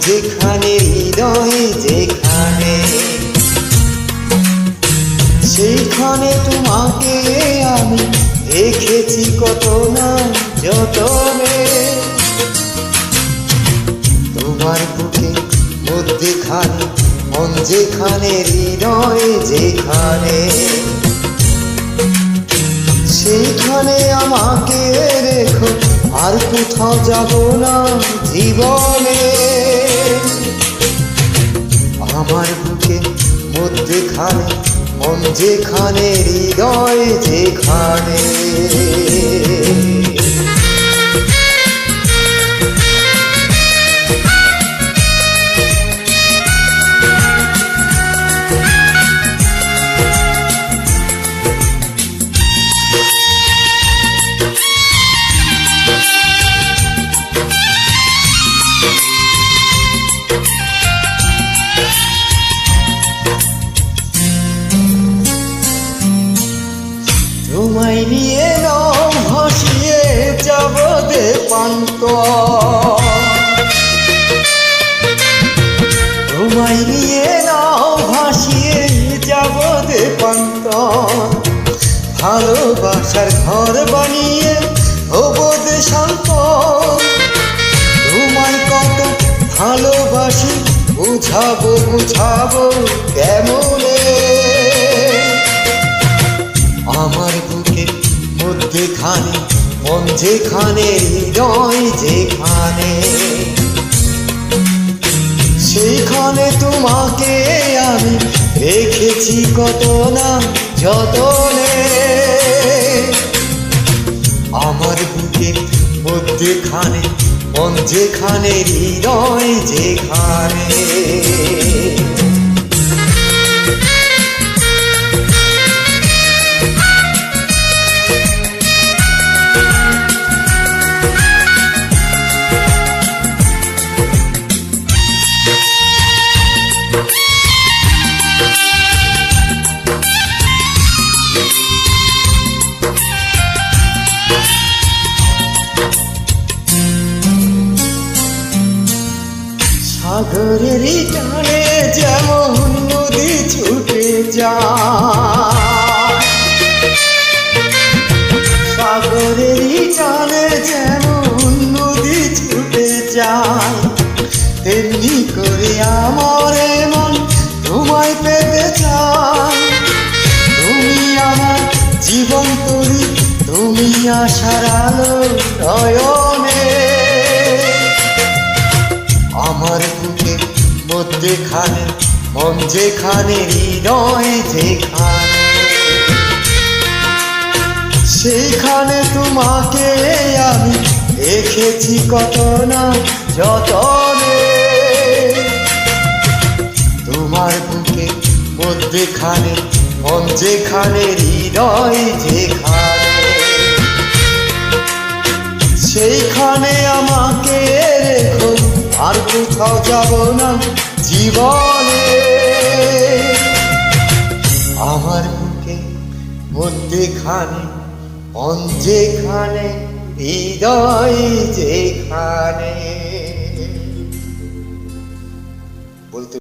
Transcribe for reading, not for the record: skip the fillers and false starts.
যেখানে হৃদয় যেখানে, সেইখানে তোমাকে আমি রেখেছি কত না যতনে। তোমার বুকে মধ্যেখানে মন যেখানে হৃদয় যেখানে, সেইখানে আমাকে রেখো, আর কোথাও যাব না জীবনে। আমার বুকে মধ্যেখানে মন যেখানে হৃদয় যেখানে। তোমায় নিয়ে নাও ভাসিয়ে যাব দেবান্তর, তোমায় নিয়ে নাও ভাসিয়ে যাব দেবান্তর। ভালোবাসার ঘর বানিয়ে হবো দেশান্তর। তোমায় কত ভালোবাসি বুঝাবো বুঝাবো কেমনে। আমার বুকের মধ্যেখানে মন যেখানে হৃদয় যেখানে, সেইখানে তোমাকে আমি রেখেছি কত না যতনে। আমার বুকের মধ্যেখানে মন যেখানে হৃদয় যেখানে। সাগরের টানে যেমন নদী ছুটে যায়, সাগরের টানে যেমন নদী ছুটে যায়, তেমনি করে আমার মন তোমায় পেতে চায়। তুমি আমার জীবন তরি, তুমি আশার আলো নয়নে। আমার বুকের মধ্যেখানে মন যেখানে হৃদয় যেখানে, সেইখানে তোমাকে আমি রেখেছি কত না যতনে। তোমার বুকের মধ্যেখানে মন যেখানে হৃদয় যেখানে, সেইখানে আমাকে রেখো, আর কোথাও যাব না জীবনে। আমার বুকে মধ্যেখানে মন যেখানে হৃদয় যেখানে। বলতে